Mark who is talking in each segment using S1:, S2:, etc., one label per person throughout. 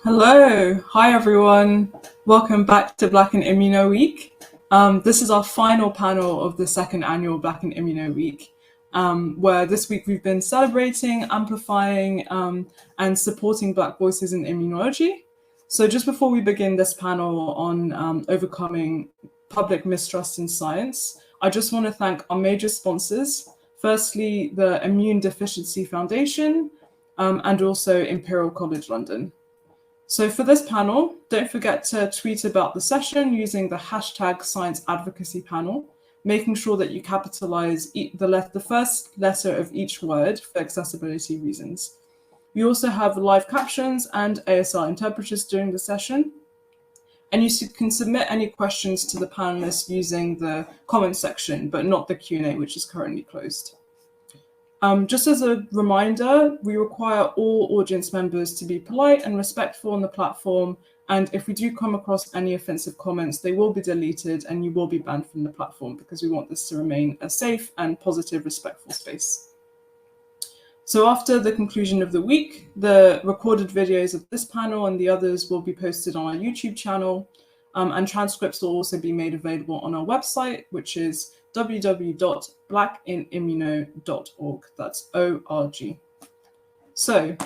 S1: Hello, hi everyone. Welcome back to Black and Immuno Week. This is our final panel of the second annual Black and Immuno Week, where this week we've been celebrating, amplifying, and supporting Black voices in immunology. So just before we begin this panel on overcoming public mistrust in science, I just want to thank our major sponsors. Firstly, the Immune Deficiency Foundation, and also Imperial College London. So for this panel, don't forget to tweet about the session using the hashtag Science Advocacy Panel, making sure that you capitalize the first letter of each word for accessibility reasons. We also have live captions and ASL interpreters during the session. And you can submit any questions to the panelists using the comment section, but not the Q&A, which is currently closed. Just as a reminder, we require all audience members to be polite and respectful on the platform. And if we do come across any offensive comments, they will be deleted and you will be banned from the platform because we want this to remain a safe and positive, respectful space. So after the conclusion of the week, the recorded videos of this panel and the others will be posted on our YouTube channel, and transcripts will also be made available on our website, which is www.blackinimmuno.org. That's O-R-G. So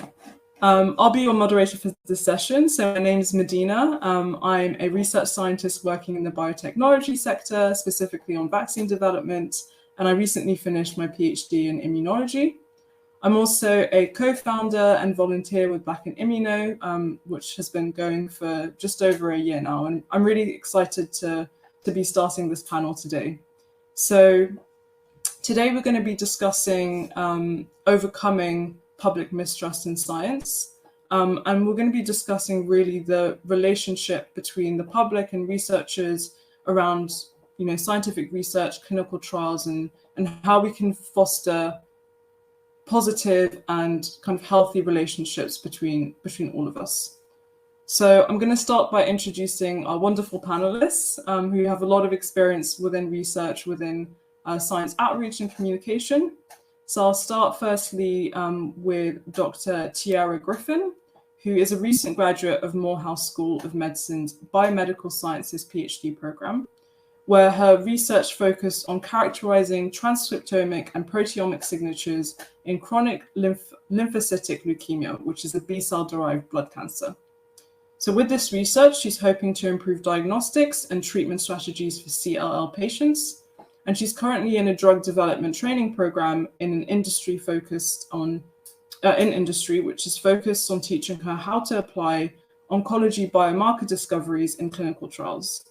S1: I'll be your moderator for this session. So my name is Medina. I'm a research scientist working in the biotechnology sector, specifically on vaccine development. And I recently finished my PhD in immunology. I'm also a co-founder and volunteer with Black and Immuno, which has been going for just over a year now. And I'm really excited to be starting this panel today. So today we're going to be discussing overcoming public mistrust in science. And we're going to be discussing really the relationship between the public and researchers around, scientific research, clinical trials, and how we can foster positive and kind of healthy relationships between all of us. So I'm going to start by introducing our wonderful panelists who have a lot of experience within research, within science outreach and communication. So I'll start firstly with Dr. Tiara Griffin, who is a recent graduate of Morehouse School of Medicine's Biomedical Sciences PhD program, where her research focused on characterizing transcriptomic and proteomic signatures in chronic lymphocytic leukemia, which is a B-cell-derived blood cancer. So with this research, she's hoping to improve diagnostics and treatment strategies for CLL patients. And she's currently in a drug development training program in an industry focused on, which is focused on teaching her how to apply oncology biomarker discoveries in clinical trials.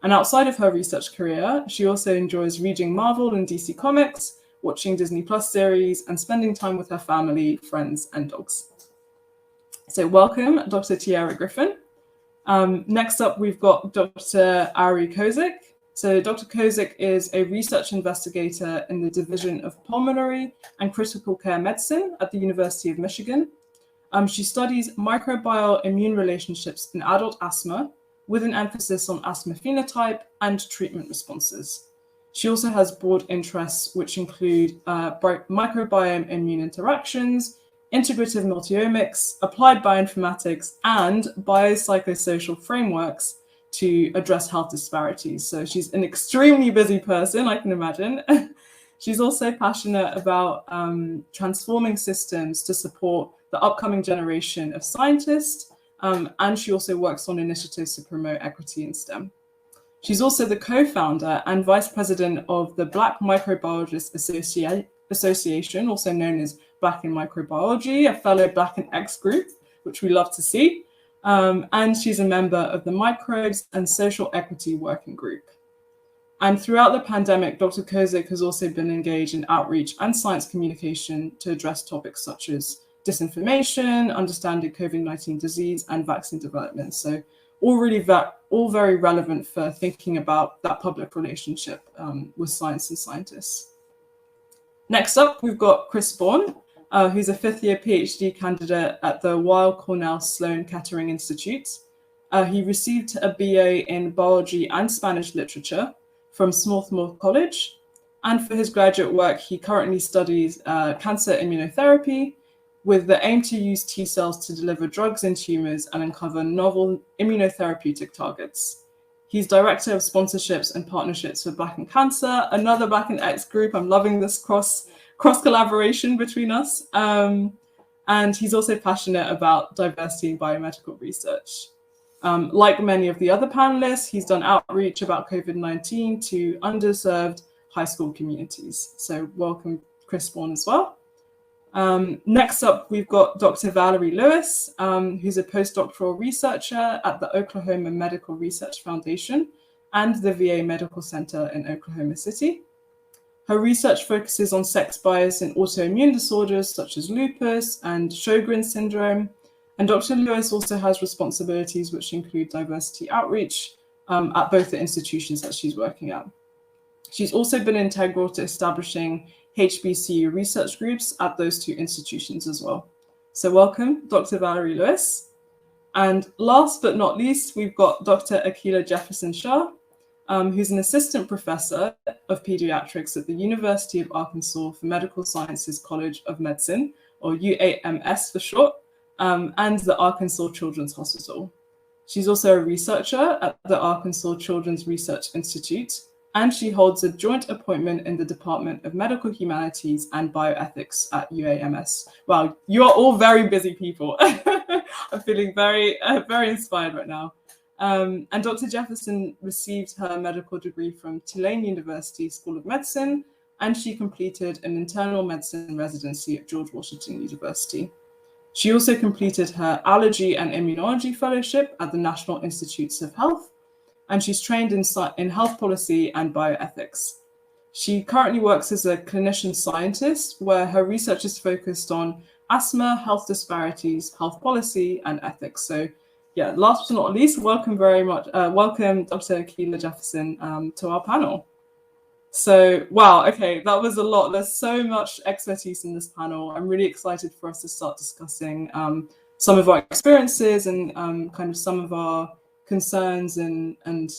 S1: And outside of her research career, she also enjoys reading Marvel and DC Comics, watching Disney Plus series, and spending time with her family, friends, and dogs. So welcome, Dr. Tiara Griffin. Next up, we've got Dr. Ari Kozik. So Dr. Kozik is a research investigator in the Division of Pulmonary and Critical Care Medicine at the University of Michigan. She studies microbial immune relationships in adult asthma, with an emphasis on asthma phenotype and treatment responses. She also has broad interests, which include microbiome immune interactions, integrative multiomics, applied bioinformatics, and biopsychosocial frameworks to address health disparities. So she's an extremely busy person, I can imagine. She's also passionate about transforming systems to support the upcoming generation of scientists, and she also works on initiatives to promote equity in STEM. She's also the co-founder and vice president of the Black Microbiologists Association, also known as Black in Microbiology, a fellow Black and X group, which we love to see. And she's a member of the Microbes and Social Equity Working Group. And throughout the pandemic, Dr. Kozik has also been engaged in outreach and science communication to address topics such as disinformation, understanding COVID-19 disease, and vaccine development. So all very relevant for thinking about that public relationship with science and scientists. Next up, we've got Chris Bourne, who's a fifth-year PhD candidate at the Weill Cornell Sloan Kettering Institute. He received a BA in biology and Spanish literature from Swarthmore College. And for his graduate work, he currently studies cancer immunotherapy with the aim to use T cells to deliver drugs in tumors and uncover novel immunotherapeutic targets. He's director of sponsorships and partnerships for Black in Cancer, another Black in X group. I'm loving this cross collaboration between us. And he's also passionate about diversity in biomedical research. Like many of the other panelists, he's done outreach about COVID-19 to underserved high school communities. So welcome, Chris Bourne, as well. Next up, we've got Dr. Valerie Lewis, who's a postdoctoral researcher at the Oklahoma Medical Research Foundation and the VA Medical Center in Oklahoma City. Her research focuses on sex bias in autoimmune disorders such as lupus and Sjogren's syndrome. And Dr. Lewis also has responsibilities which include diversity outreach at both the institutions that she's working at. She's also been integral to establishing HBCU research groups at those two institutions as well. So welcome, Dr. Valerie Lewis. And last but not least, we've got Dr. Akilah Jefferson Shah, who's an assistant professor of pediatrics at the University of Arkansas for Medical Sciences College of Medicine, or UAMS for short, and the Arkansas Children's Hospital. She's also a researcher at the Arkansas Children's Research Institute, and she holds a joint appointment in the Department of Medical Humanities and Bioethics at UAMS. Wow, you are all very busy people. I'm feeling very inspired right now. And Dr. Jefferson received her medical degree from Tulane University School of Medicine, and she completed an internal medicine residency at George Washington University. She also completed her allergy and immunology fellowship at the National Institutes of Health, and she's trained in health policy and bioethics. She currently works as a clinician scientist, where her research is focused on asthma, health disparities, health policy, and ethics. So yeah, last but not least, welcome welcome Dr. Akilah Jefferson to our panel. So, wow, okay, that was a lot. There's so much expertise in this panel. I'm really excited for us to start discussing some of our experiences and kind of some of our concerns and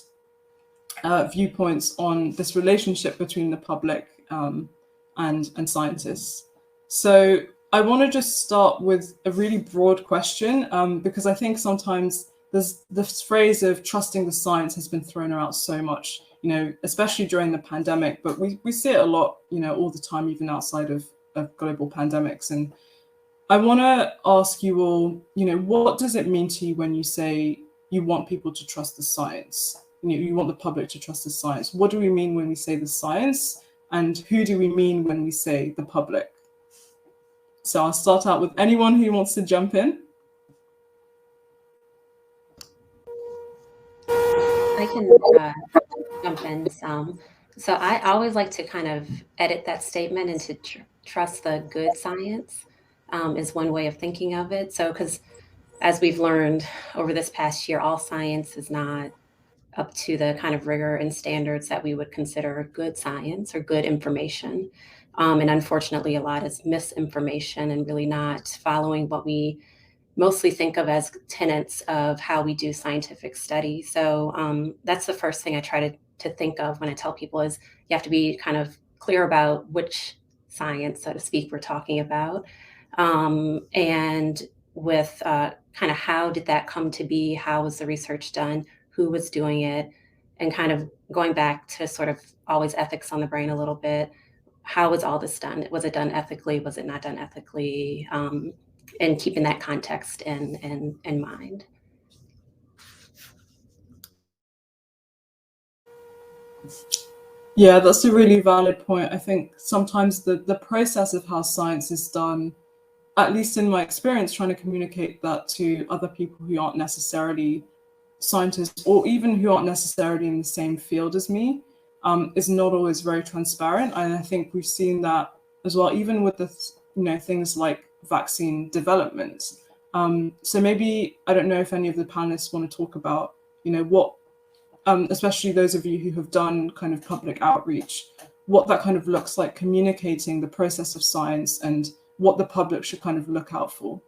S1: viewpoints on this relationship between the public and scientists. So I want to just start with a really broad question because I think sometimes there's this phrase of trusting the science has been thrown out so much, you know, especially during the pandemic, but we see it a lot, you know, all the time, even outside of global pandemics. And I want to ask you all, you know, what does it mean to you when you say you want people to trust the science? You want the public to trust the science. What do we mean when we say the science? And who do we mean when we say the public? So I'll start out with anyone who wants to jump in.
S2: I can jump in some. So I always like to kind of edit that statement into trust the good science is one way of thinking of it. So because as we've learned over this past year, all science is not up to the kind of rigor and standards that we would consider good science or good information. And unfortunately, a lot is misinformation and really not following what we mostly think of as tenets of how we do scientific study. So that's the first thing I try to think of when I tell people is you have to be kind of clear about which science, so to speak, we're talking about. And with kind of how did that come to be? How was the research done? Who was doing it? And kind of going back to sort of always ethics on the brain a little bit. How was all this done? Was it done ethically? Was it not done ethically? And keeping that context in mind.
S1: Yeah, that's a really valid point. I think sometimes the process of how science is done, at least in my experience, trying to communicate that to other people who aren't necessarily scientists or even who aren't necessarily in the same field as me, is not always very transparent. And I think we've seen that as well, even with the things like vaccine development. So maybe, I don't know if any of the panelists want to talk about, what, especially those of you who have done kind of public outreach, what that kind of looks like, communicating the process of science and what the public should kind of look out for.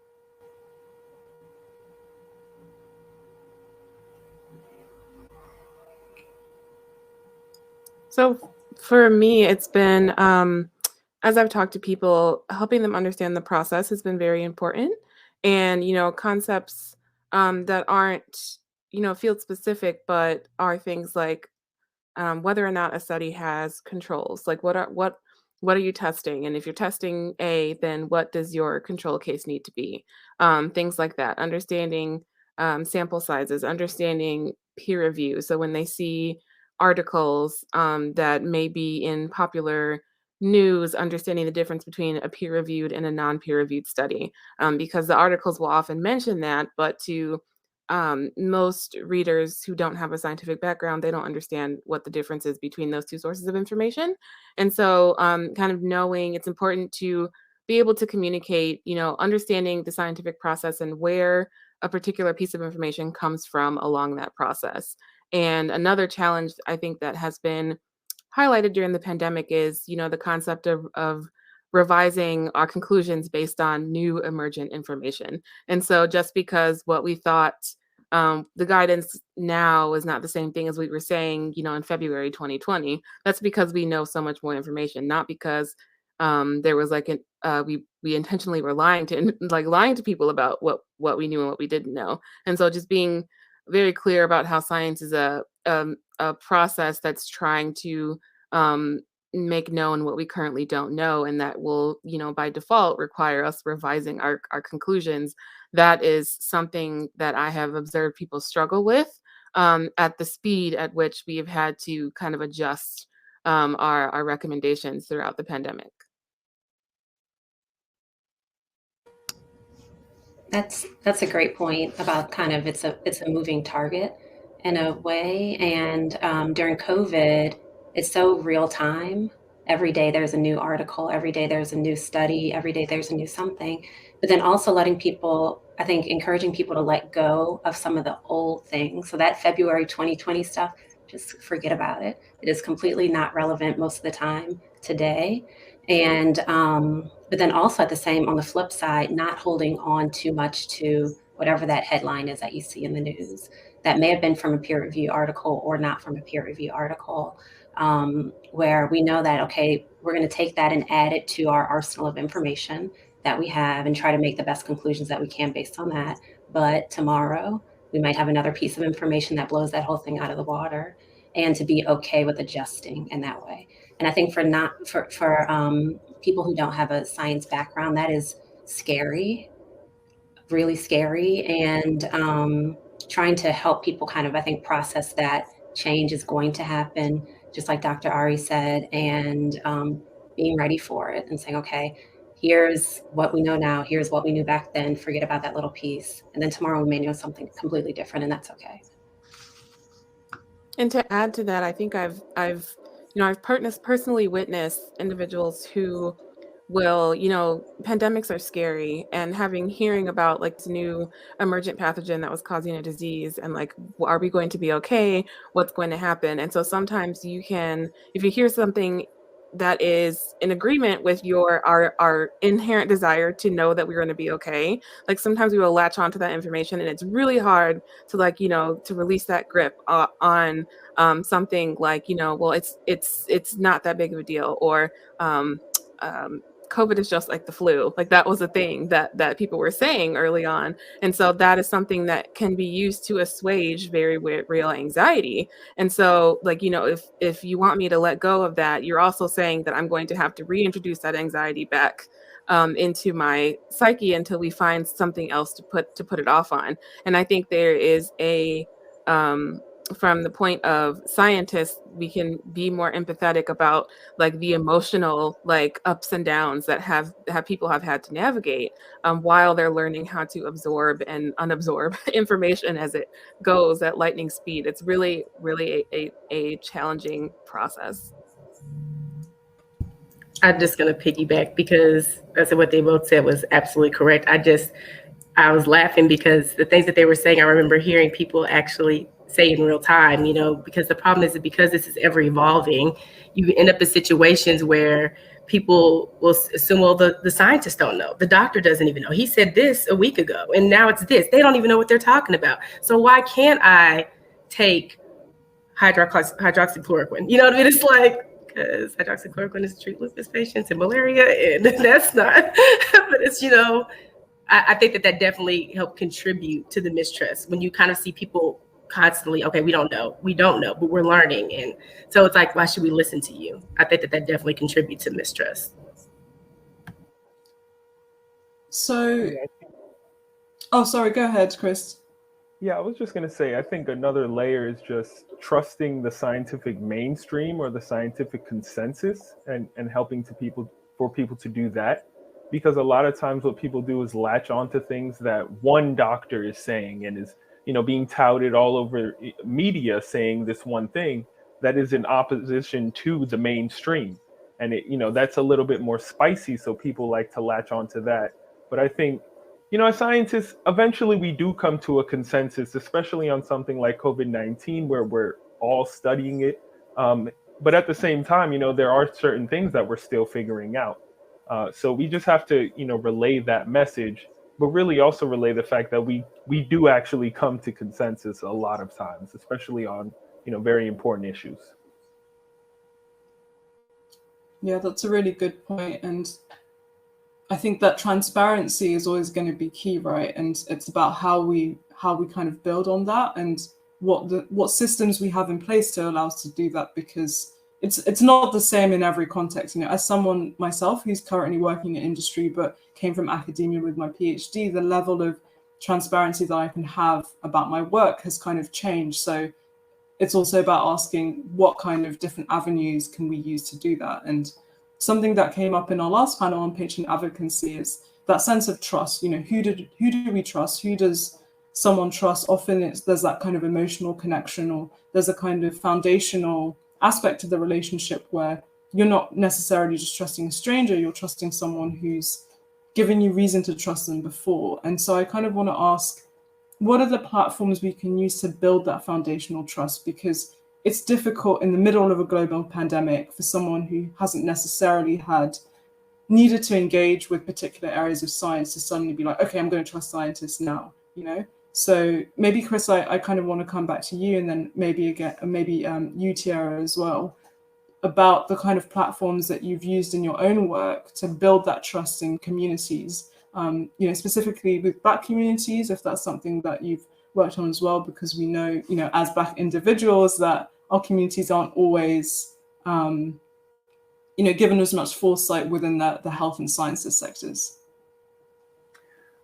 S3: So for me, it's been as I've talked to people, helping them understand the process has been very important. And, concepts that aren't, field specific, but are things like whether or not a study has controls. Like what are you testing? And if you're testing A, then what does your control case need to be? Things like that. Understanding sample sizes, understanding peer review. So when they see articles that may be in popular news, understanding the difference between a peer-reviewed and a non-peer-reviewed study, because the articles will often mention that, but to most readers who don't have a scientific background, they don't understand what the difference is between those two sources of information. And so kind of knowing it's important to be able to communicate, understanding the scientific process and where a particular piece of information comes from along that process. And another challenge I think that has been highlighted during the pandemic is, the concept of revising our conclusions based on new emergent information. And so just because what we thought the guidance now is not the same thing as we were saying, in February 2020, that's because we know so much more information, not because there was we intentionally were lying to people about what we knew and what we didn't know. And so just being very clear about how science is a process that's trying to make known what we currently don't know, and that will, by default require us revising our conclusions. That is something that I have observed people struggle with at the speed at which we have had to kind of adjust our recommendations throughout the pandemic.
S2: That's a great point about kind of it's a moving target in a way. And during COVID, it's so real time. Every day there's a new article, every day there's a new study, every day there's a new something. But then also letting people, I think, encouraging people to let go of some of the old things. So that February 2020 stuff, just forget about it. It is completely not relevant most of the time today. And but then also on the flip side, not holding on too much to whatever that headline is that you see in the news that may have been from a peer review article or not from a peer review article, where we know that, okay, we're going to take that and add it to our arsenal of information that we have and try to make the best conclusions that we can based on that. But tomorrow we might have another piece of information that blows that whole thing out of the water, and to be okay with adjusting in that way. And I think for people who don't have a science background, that is scary, really scary. And trying to help people kind of, I think, process that change is going to happen, just like Dr. Ari said, and being ready for it and saying, okay, here's what we know now, here's what we knew back then, forget about that little piece. And then tomorrow we may know something completely different, and that's okay.
S3: And to add to that, I think I've personally witnessed individuals who will, pandemics are scary, and hearing about like this new emergent pathogen that was causing a disease, and like, are we going to be okay? What's going to happen? And so sometimes you can, if you hear something that is in agreement with our inherent desire to know that we're going to be okay, like sometimes we will latch onto that information, and it's really hard to to release that grip on something like, well, it's not that big of a deal, or COVID is just like the flu. Like that was a thing that people were saying early on. And so that is something that can be used to assuage very real anxiety. And so if you want me to let go of that, you're also saying that I'm going to have to reintroduce that anxiety back into my psyche until we find something else to put it off on. And I think there is from the point of scientists, we can be more empathetic about like the emotional ups and downs that have people have had to navigate while they're learning how to absorb and unabsorb information as it goes at lightning speed. It's really, really a challenging process.
S4: I'm just going to piggyback because what they both said was absolutely correct. I was laughing because the things that they were saying, I remember hearing people actually say in real time, because the problem is that because this is ever evolving, you end up in situations where people will assume, well, the scientists don't know. The doctor doesn't even know. He said this a week ago, and now it's this. They don't even know what they're talking about. So why can't I take hydroxychloroquine? You know what I mean? It's like, because hydroxychloroquine is to treat lupus patients and malaria, and that's not, but it's, I think that definitely helped contribute to the mistrust when you kind of see people constantly, okay, we don't know, but we're learning. And so it's like, why should we listen to you? I think that definitely contributes to mistrust.
S1: So, oh, sorry, go ahead, Chris.
S5: Yeah, I was just going to say, I think another layer is just trusting the scientific mainstream or the scientific consensus and helping for people to do that. Because a lot of times what people do is latch onto things that one doctor is saying and is, being touted all over media saying this one thing that is in opposition to the mainstream. And that's a little bit more spicy, so people like to latch onto that. But I think, as scientists, eventually we do come to a consensus, especially on something like COVID-19, where we're all studying it. But at the same time, there are certain things that we're still figuring out. So we just have to, relay that message, but really also relay the fact that we do actually come to consensus a lot of times, especially on, very important issues.
S1: Yeah, that's a really good point. And I think that transparency is always going to be key, right? And it's about how we kind of build on that and what systems we have in place to allow us to do that, because it's not the same in every context. As someone myself who's currently working in industry but came from academia with my PhD, the level of transparency that I can have about my work has kind of changed. So it's also about asking what kind of different avenues can we use to do that. And something that came up in our last panel on patient advocacy is that sense of trust. Who do we trust? Who does someone trust? Often there's that kind of emotional connection, or there's a kind of foundational aspect of the relationship where you're not necessarily just trusting a stranger, you're trusting someone who's given you reason to trust them before. And so I kind of want to ask, what are the platforms we can use to build that foundational trust? Because it's difficult in the middle of a global pandemic for someone who hasn't necessarily needed to engage with particular areas of science to suddenly be like, okay, I'm going to trust scientists now, So maybe, Chris, I kind of want to come back to you, and then maybe you, Tiara, as well, about the kind of platforms that you've used in your own work to build that trust in communities, specifically with Black communities, if that's something that you've worked on as well, because we know, as Black individuals, that our communities aren't always, given as much foresight within the health and sciences sectors.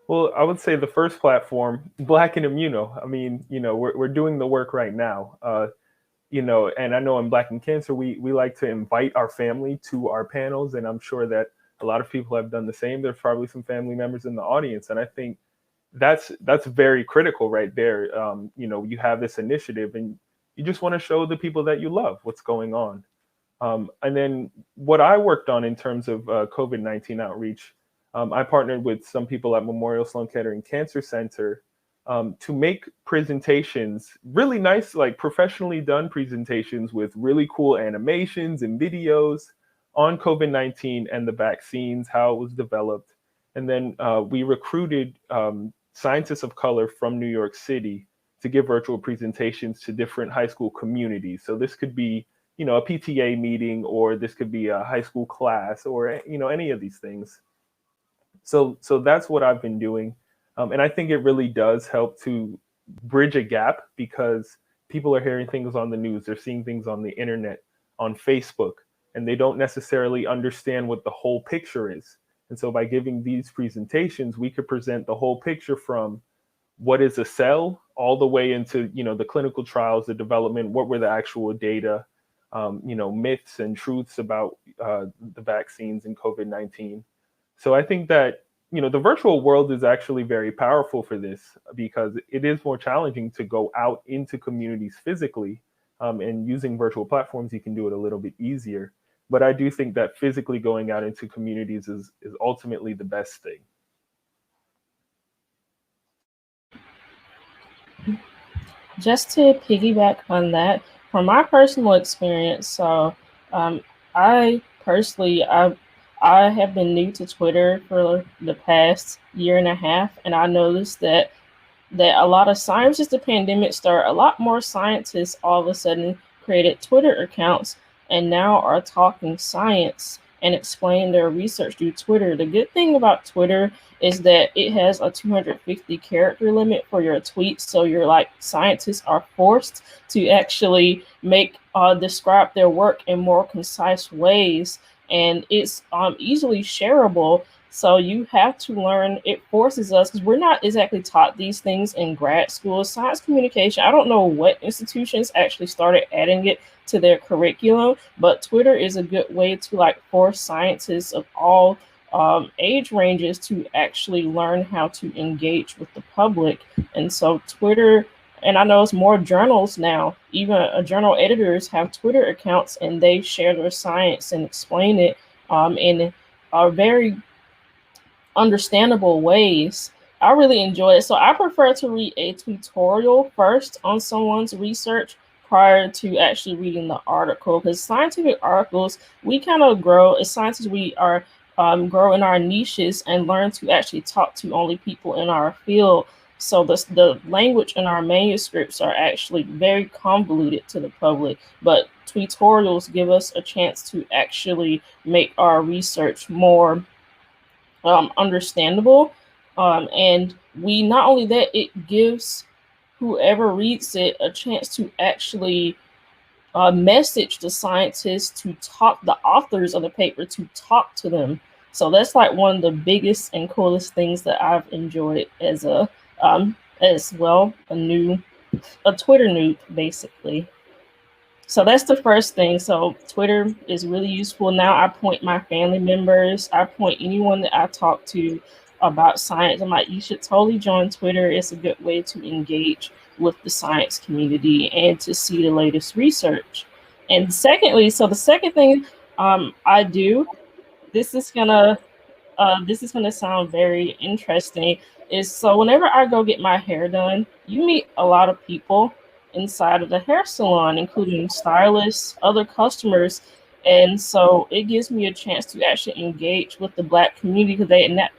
S5: Well, I would say the first platform, Black and Immuno. I mean, we're doing the work right now, and I know in Black in Cancer, we like to invite our family to our panels, and I'm sure that a lot of people have done the same. There's probably some family members in the audience, and I think that's very critical right there. You have this initiative, and you just want to show the people that you love what's going on. And then what I worked on in terms of COVID-19 outreach, I partnered with some people at Memorial Sloan Kettering Cancer Center to make presentations, really nice, like professionally done presentations with really cool animations and videos on COVID-19 and the vaccines, how it was developed. And then we recruited scientists of color from New York City to give virtual presentations to different high school communities. So this could be, a PTA meeting, or this could be a high school class, or, any of these things. So that's what I've been doing. And I think it really does help to bridge a gap, because people are hearing things on the news, they're seeing things on the internet, on Facebook, and they don't necessarily understand what the whole picture is. And so by giving these presentations, we could present the whole picture from what is a cell all the way into, the clinical trials, the development, what were the actual data, myths and truths about the vaccines and COVID-19. So I think that, the virtual world is actually very powerful for this, because it is more challenging to go out into communities physically, and using virtual platforms, you can do it a little bit easier. But I do think that physically going out into communities is ultimately the best thing.
S6: Just to piggyback on that, from my personal experience, so I personally, I have been new to Twitter for the past year and a half, and I noticed that a lot of science, since the pandemic started, a lot more scientists all of a sudden created Twitter accounts and now are talking science and explain their research through Twitter. The good thing about Twitter is that it has a 250 character limit for your tweets. So your scientists are forced to actually describe their work in more concise ways, and it's easily shareable. So you have to learn, it forces us, because we're not exactly taught these things in grad school. Science communication, I don't know what institutions actually started adding it to their curriculum, but Twitter is a good way to force scientists of all age ranges to actually learn how to engage with the public. And so Twitter, and I know it's more journals now, even journal editors have Twitter accounts, and they share their science and explain it in a very understandable ways. I really enjoy it. So I prefer to read a tutorial first on someone's research prior to actually reading the article, because scientific articles, we kind of grow as scientists, we are grow in our niches and learn to actually talk to only people in our field. So the language in our manuscripts are actually very convoluted to the public, but tutorials give us a chance to actually make our research more understandable. And we, not only that, it gives whoever reads it a chance to actually message the scientists, to talk, the authors of the paper, to talk to them. So that's one of the biggest and coolest things that I've enjoyed as a as well, a Twitter noob, basically. So that's the first thing. So Twitter is really useful. Now I point my family members, I point anyone that I talk to about science. I'm like, you should totally join Twitter. It's a good way to engage with the science community and to see the latest research. And secondly, so the second thing I do, this is gonna sound very interesting, is so whenever I go get my hair done, you meet a lot of people inside of the hair salon, including stylists, other customers. And so it gives me a chance to actually engage with the Black community, because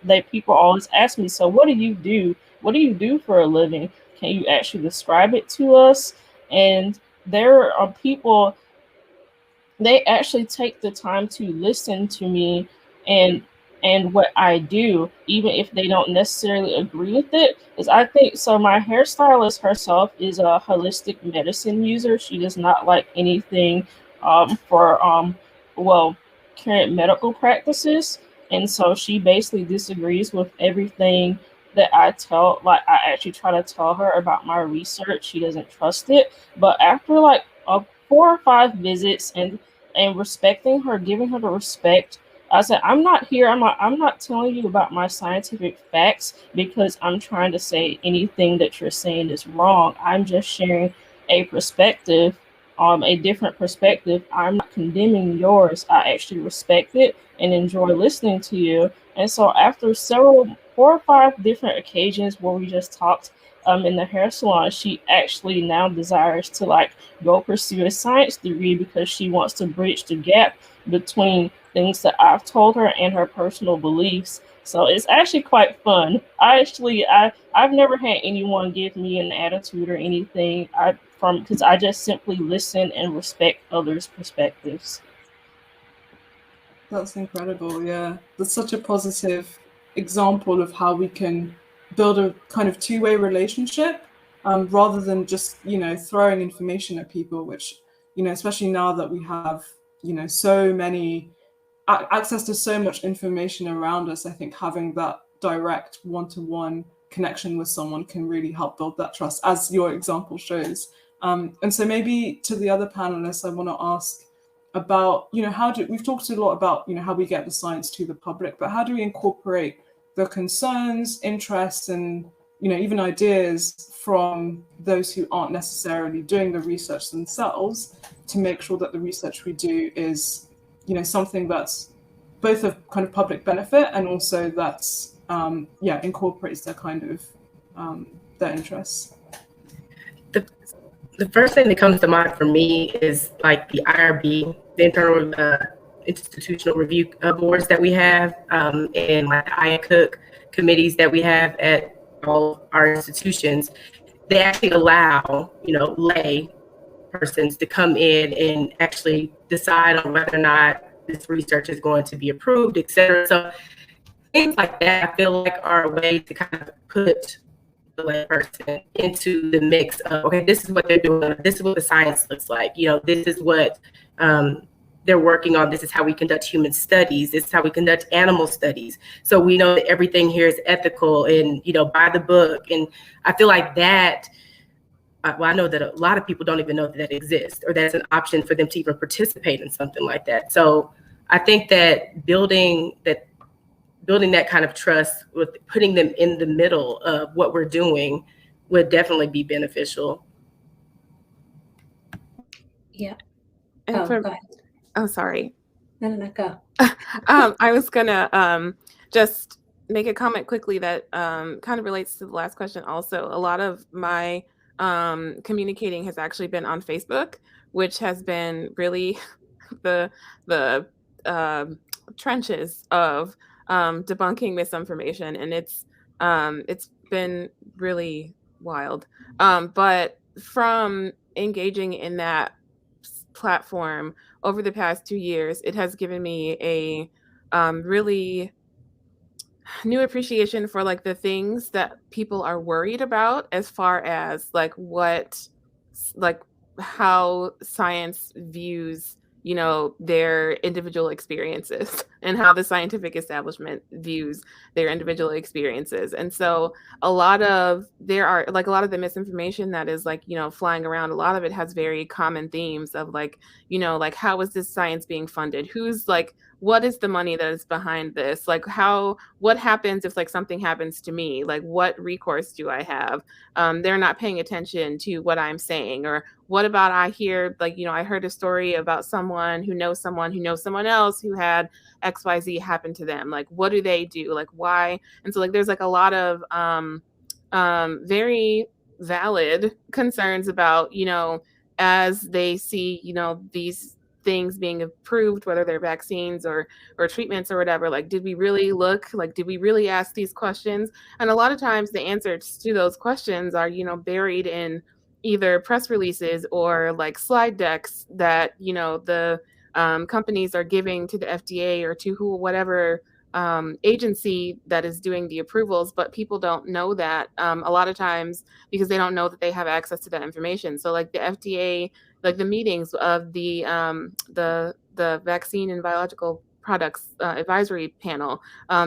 S6: they people always ask me, so what do you do? What do you do for a living? Can you actually describe it to us? And there are people, they actually take the time to listen to me and what I do, even if they don't necessarily agree with it. Because I think, so my hairstylist herself is a holistic medicine user. She does not like anything for current medical practices. And so she basically disagrees with everything that I tell. I actually try to tell her about my research. She doesn't trust it. But after 4 or 5 visits and respecting her, giving her the respect, I said, I'm not telling you about my scientific facts because I'm trying to say anything that you're saying is wrong. I'm just sharing a perspective, a different perspective. I'm not condemning yours. I actually respect it and enjoy listening to you. And so after 4 or 5 different occasions where we just talked in the hair salon, she actually now desires to go pursue a science degree, because she wants to bridge the gap between things that I've told her and her personal beliefs. So it's actually quite fun. I've never had anyone give me an attitude or anything because I just simply listen and respect others' perspectives.
S1: That's incredible. Yeah, that's such a positive example of how we can build a kind of two-way relationship, rather than just throwing information at people, which especially now that we have so many access to so much information around us. I think having that direct one-to-one connection with someone can really help build that trust, as your example shows. And so maybe to the other panelists, I want to ask about we've talked a lot about how we get the science to the public, but how do we incorporate the concerns, interests, and even ideas from those who aren't necessarily doing the research themselves, to make sure that the research we do is something that's both of kind of public benefit and also that's incorporates their kind of their interests.
S4: The first thing that comes to mind for me is the IRB, the internal institutional review boards that we have, and the IACUC committees that we have at all our institutions. They actually allow lay persons to come in and actually decide on whether or not this research is going to be approved, et cetera. So things like that, I feel like, are a way to kind of put the layperson into the mix of, okay, this is what they're doing. This is what the science looks like. This is what they're working on. This is how we conduct human studies. This is how we conduct animal studies. So we know that everything here is ethical and, by the book. And I feel like that, I know that a lot of people don't even know that exists, or that's an option for them to even participate in something like that. So I think that building that kind of trust with putting them in the middle of what we're doing would definitely be beneficial.
S2: Yeah.
S3: And
S2: go ahead.
S3: Oh, sorry.
S2: No, go.
S3: I was gonna just make a comment quickly that kind of relates to the last question also. A lot of my communicating has actually been on Facebook, which has been really the trenches of debunking misinformation, and it's been really wild. But from engaging in that platform over the past 2 years, it has given me a really new appreciation for like the things that people are worried about, as far as how science views their individual experiences, and how the scientific establishment views their individual experiences. And so a lot of the misinformation that is flying around, a lot of it has very common themes of how is this science being funded? Who's what is the money that is behind this? What happens if something happens to me? What recourse do I have? They're not paying attention to what I'm saying. Or what about I heard a story about someone who knows someone else who had XYZ happen to them. What do they do? Why? And so there's a lot of very valid concerns about, as they see, these things being approved, whether they're vaccines or treatments or whatever, did we really look, did we really ask these questions? And a lot of times the answers to those questions are, buried in either press releases or slide decks that, the companies are giving to the FDA or to whatever agency that is doing the approvals, but people don't know that a lot of times because they don't know that they have access to that information. So the FDA, the meetings of the vaccine and biological products advisory panel,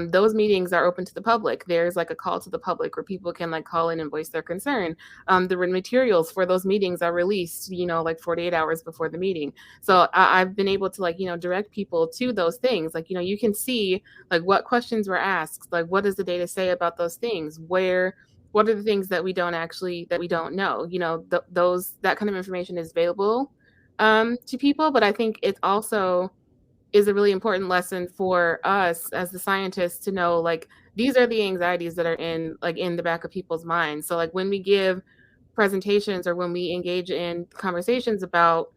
S3: those meetings are open to the public. There's a call to the public where people can call in and voice their concern. The materials for those meetings are released 48 hours before the meeting. So I've been able to direct people to those things. You can see what questions were asked, what does the data say about those things, what are the things that we don't know? That kind of information is available to people, but I think it also is a really important lesson for us as the scientists to know, these are the anxieties that are in the back of people's minds. So when we give presentations or when we engage in conversations about,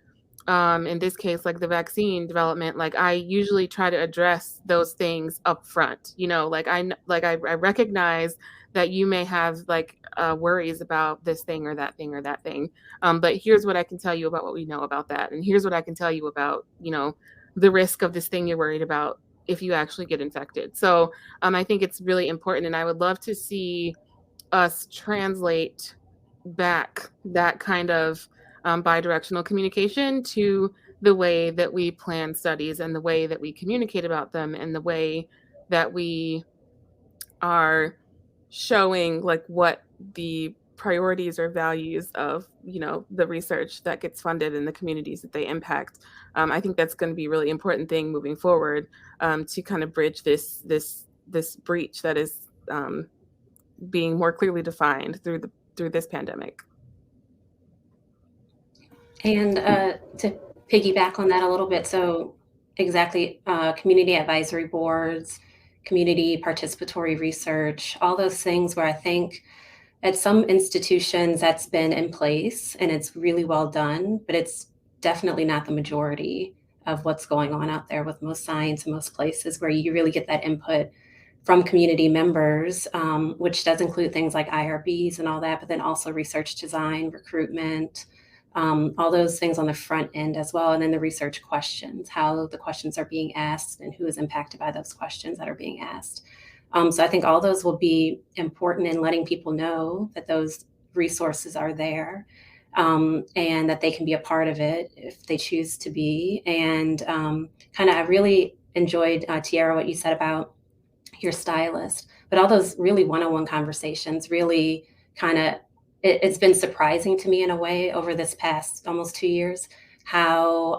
S3: in this case, the vaccine development, I usually try to address those things up front. I recognize that you may have worries about this thing or that thing or that thing. But here's what I can tell you about what we know about that. And here's what I can tell you about, the risk of this thing you're worried about if you actually get infected. So I think it's really important. And I would love to see us translate back that kind of bidirectional communication to the way that we plan studies and the way that we communicate about them and the way that we are showing what the priorities or values of the research that gets funded in the communities that they impact. I think that's going to be a really important thing moving forward to kind of bridge this breach that is being more clearly defined through this pandemic.
S2: And to piggyback on that a little bit, so exactly, community advisory boards, community participatory research, all those things where I think at some institutions that's been in place and it's really well done, but it's definitely not the majority of what's going on out there with most science and most places where you really get that input from community members, which does include things like IRBs and all that, but then also research design, recruitment, all those things on the front end as well. And then the research questions, how the questions are being asked and who is impacted by those questions that are being asked. So I think all those will be important in letting people know that those resources are there, and that they can be a part of it if they choose to be. And I really enjoyed, Tiara, what you said about your stylist, but all those really one-on-one conversations really it's been surprising to me in a way over this past almost 2 years, how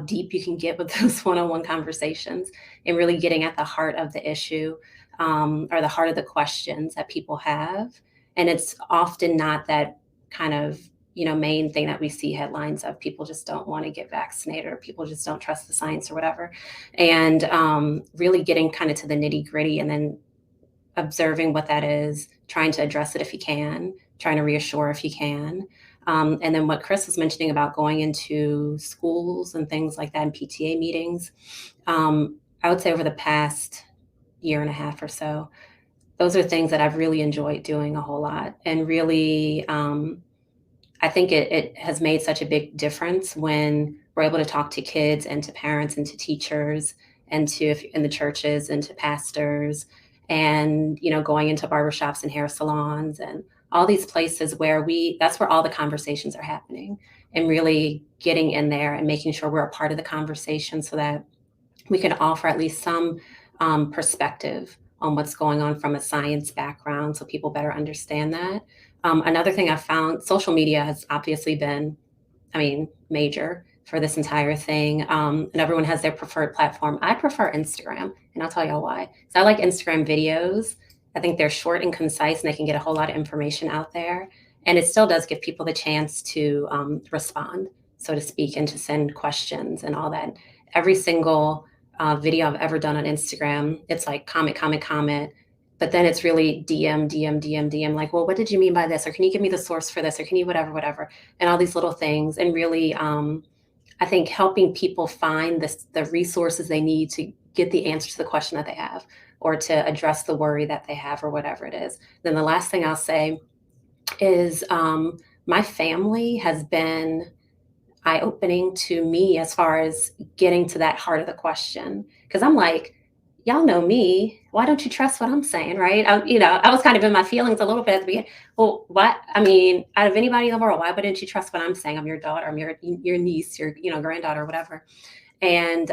S2: deep you can get with those one-on-one conversations and really getting at the heart of the issue, or the heart of the questions that people have. And it's often not that main thing that we see headlines of people just don't want to get vaccinated or people just don't trust the science or whatever. And really getting to the nitty-gritty and then observing what that is, trying to address it if you can, trying to reassure if you can. And then what Chris was mentioning about going into schools and things like that in PTA meetings, I would say over the past year and a half or so, those are things that I've really enjoyed doing a whole lot. And really, I think it has made such a big difference when we're able to talk to kids and to parents and to teachers and in the churches and to pastors and, going into barbershops and hair salons and all these places where that's where all the conversations are happening, and really getting in there and making sure we're a part of the conversation so that we can offer at least some perspective on what's going on from a science background so people better understand that. Another thing I found, social media has obviously been, major for this entire thing. And everyone has their preferred platform. I prefer Instagram, and I'll tell y'all why. So I like Instagram videos. I think they're short and concise, and they can get a whole lot of information out there. And it still does give people the chance to respond, so to speak, and to send questions and all that. Every single video I've ever done on Instagram, it's like comment, but then it's really DM, like, well, what did you mean by this? Or can you give me the source for this? Or can you whatever, and all these little things. And really, I think helping people find the resources they need to get the answer to the question that they have, or to address the worry that they have, or whatever it is. Then the last thing I'll say is my family has been eye-opening to me as far as getting to that heart of the question. Because I'm like, y'all know me. Why don't you trust what I'm saying, right? I was kind of in my feelings a little bit at the beginning. Well, what? Out of anybody in the world, why wouldn't you trust what I'm saying? I'm your daughter. I'm your niece, your granddaughter, whatever. And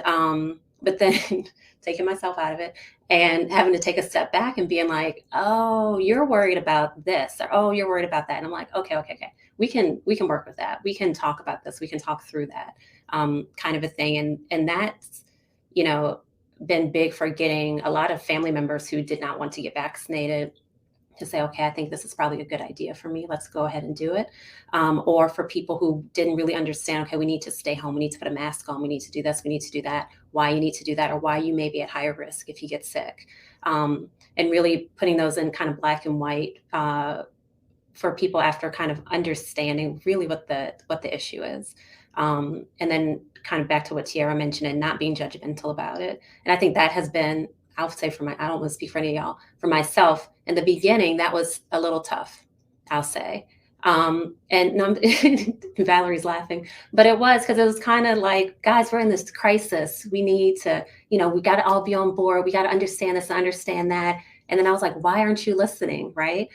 S2: but then taking myself out of it and having to take a step back and being like, oh, you're worried about this, or oh, you're worried about that. And I'm like, okay. We can work with that. We can talk about this. We can talk through that, kind of a thing. And that's, been big for getting a lot of family members who did not want to get vaccinated to say, okay, I think this is probably a good idea for me. Let's go ahead and do it. Or for people who didn't really understand, okay, we need to stay home. We need to put a mask on. We need to do this. We need to do that. Why you need to do that, or why you may be at higher risk if you get sick. And really putting those in kind of black and white for people after kind of understanding really what the issue is. And then kind of back to what Tiara mentioned, and not being judgmental about it. And I think that has been, I'll say I don't want to speak for any of y'all, for myself, in the beginning, that was a little tough, I'll say. And Valerie's laughing, but it was because it was kind of like, guys, we're in this crisis. We need to, we got to all be on board. We got to understand this and understand that. And then I was like, why aren't you listening? Right.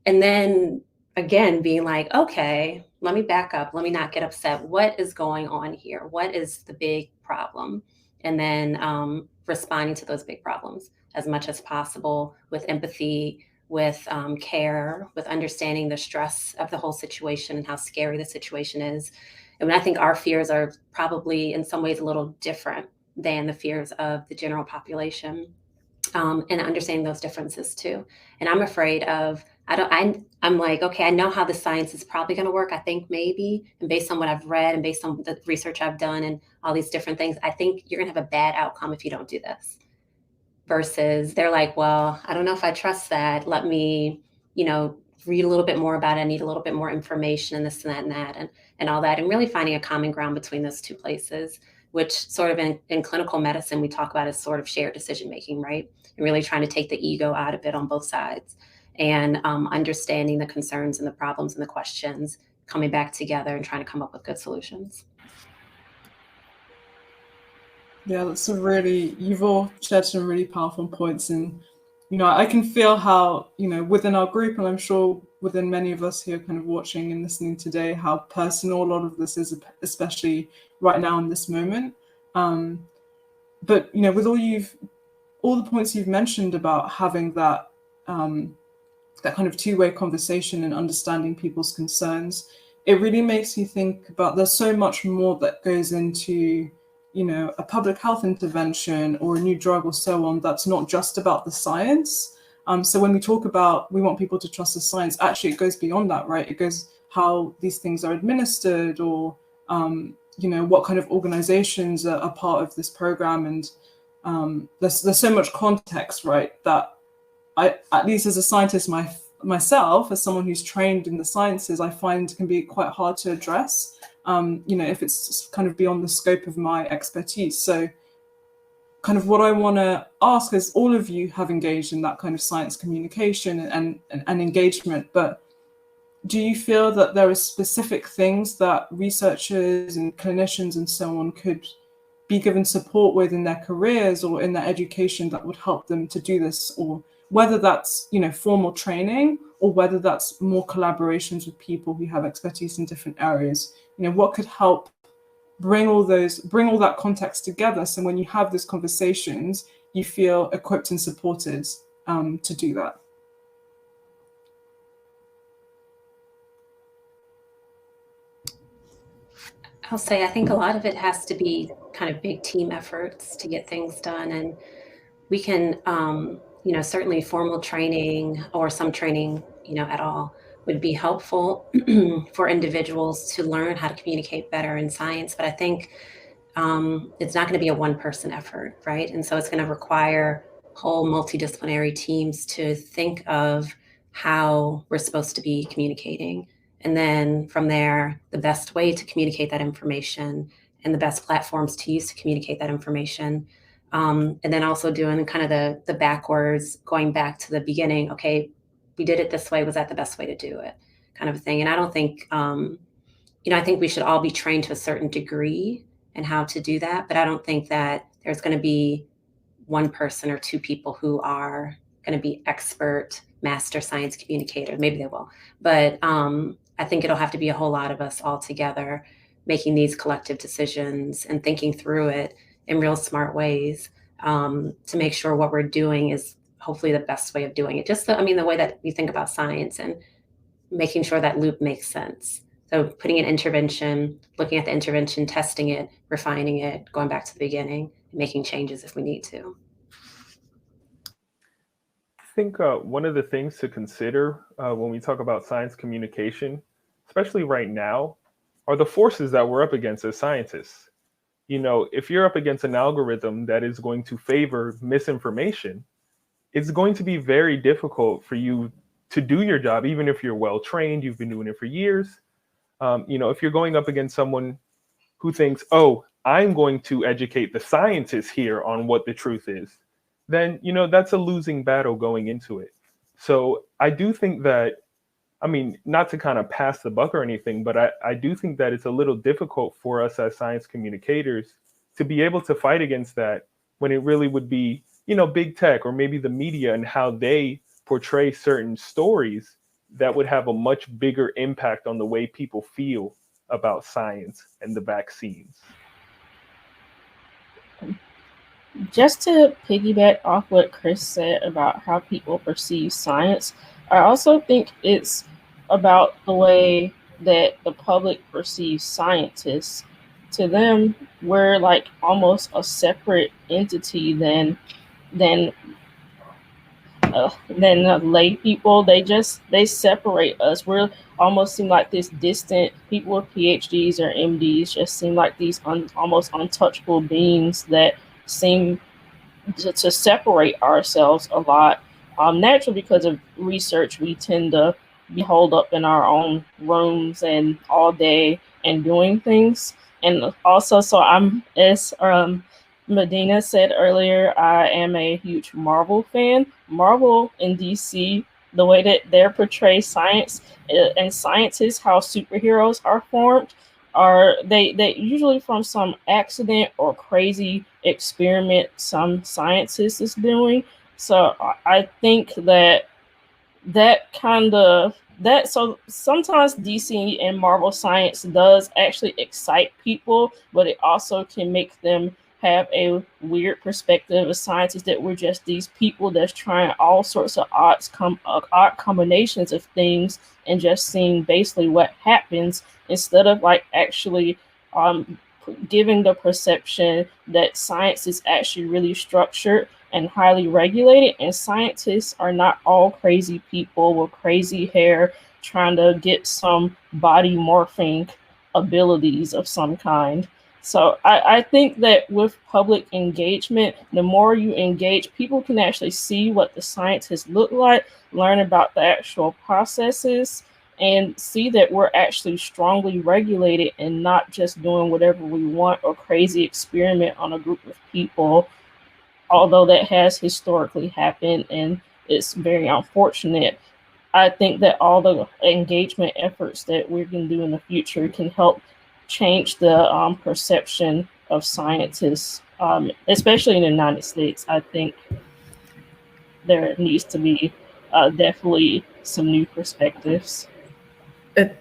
S2: And then again, being like, okay, let me back up. Let me not get upset. What is going on here? What is the big problem? And then responding to those big problems as much as possible with empathy, with care, with understanding the stress of the whole situation and how scary the situation is. And I think our fears are probably in some ways a little different than the fears of the general population, and understanding those differences too. And I'm afraid of, I'm like, okay, I know how the science is probably going to work. I think maybe, and based on what I've read and based on the research I've done and all these different things, I think you're going to have a bad outcome if you don't do this. Versus they're like, well, I don't know if I trust that. Let me, read a little bit more about it. I need a little bit more information and this and that and that and all that. And really finding a common ground between those two places, which sort of in clinical medicine, we talk about as sort of shared decision-making, right? And really trying to take the ego out of it on both sides, and understanding the concerns and the problems and the questions, coming back together and trying to come up with good solutions.
S1: Yeah, you've all shared some really powerful points. And, I can feel how, within our group, and I'm sure within many of us here kind of watching and listening today, how personal a lot of this is, especially right now in this moment. But, with all the points you've mentioned about having that kind of two-way conversation and understanding people's concerns, it really makes you think about, there's so much more that goes into a public health intervention or a new drug or so on, that's not just about the science. So when we talk about, we want people to trust the science, actually it goes beyond that, right? It goes how these things are administered, or what kind of organizations are part of this program. And there's so much context, right, that I, at least as a scientist myself, as someone who's trained in the sciences, I find can be quite hard to address. If it's kind of beyond the scope of my expertise. So kind of what I want to ask is, all of you have engaged in that kind of science communication and engagement, but do you feel that there are specific things that researchers and clinicians and so on could be given support with in their careers or in their education that would help them to do this? Or whether that's, formal training, or whether that's more collaborations with people who have expertise in different areas, what could help bring all that context together, so when you have these conversations, you feel equipped and supported to do that?
S2: I'll say, I think a lot of it has to be kind of big team efforts to get things done. And we can, certainly formal training or some training, at all would be helpful for individuals to learn how to communicate better in science. But I think it's not going to be a one-person effort, right? And so it's going to require whole multidisciplinary teams to think of how we're supposed to be communicating. And then from there, the best way to communicate that information and the best platforms to use to communicate that information. And then also doing kind of the backwards, going back to the beginning. Okay, we did it this way. Was that the best way to do it? Kind of a thing. And I don't think, I think we should all be trained to a certain degree in how to do that. But I don't think that there's going to be one person or two people who are going to be expert master science communicators. Maybe they will. But I think it'll have to be a whole lot of us all together making these collective decisions and thinking through it in real smart ways to make sure what we're doing is hopefully the best way of doing it. Just the way that we think about science and making sure that loop makes sense. So putting an intervention, looking at the intervention, testing it, refining it, going back to the beginning, and making changes if we need to.
S5: I think one of the things to consider when we talk about science communication, especially right now, are the forces that we're up against as scientists. If you're up against an algorithm that is going to favor misinformation, it's going to be very difficult for you to do your job, even if you're well trained, you've been doing it for years. If you're going up against someone who thinks, oh, I'm going to educate the scientists here on what the truth is, then, that's a losing battle going into it. So I do think that, not to kind of pass the buck or anything, but I do think that it's a little difficult for us as science communicators to be able to fight against that when it really would be, big tech or maybe the media and how they portray certain stories that would have a much bigger impact on the way people feel about science and the vaccines.
S6: Just to piggyback off what Chris said about how people perceive science, I also think it's about the way that the public perceives scientists. To them, we're like almost a separate entity than lay people. They separate us. We're almost seem like this distant people with PhDs or MDs just seem like these almost untouchable beings that seem to separate ourselves a lot. Naturally, because of research, we tend to be holed up in our own rooms and all day and doing things. And also, so I'm, as Medina said earlier, I am a huge Marvel fan. Marvel in DC the way that they portray science and scientists, how superheroes are formed, are they usually from some accident or crazy experiment some scientist is doing. So I think that kind of that so sometimes DC and Marvel science does actually excite people, but it also can make them have a weird perspective of scientists that we're just these people that's trying all sorts of odd combinations of things and just seeing basically what happens instead of like actually giving the perception that science is actually really structured and highly regulated, and scientists are not all crazy people with crazy hair trying to get some body morphing abilities of some kind. So I think that with public engagement, the more you engage, people can actually see what the scientists look like, learn about the actual processes, and see that we're actually strongly regulated and not just doing whatever we want or crazy experiment on a group of people, although that has historically happened and it's very unfortunate. I think that all the engagement efforts that we can do in the future can help change the perception of scientists, especially in the United States. I think there needs to be definitely some new perspectives.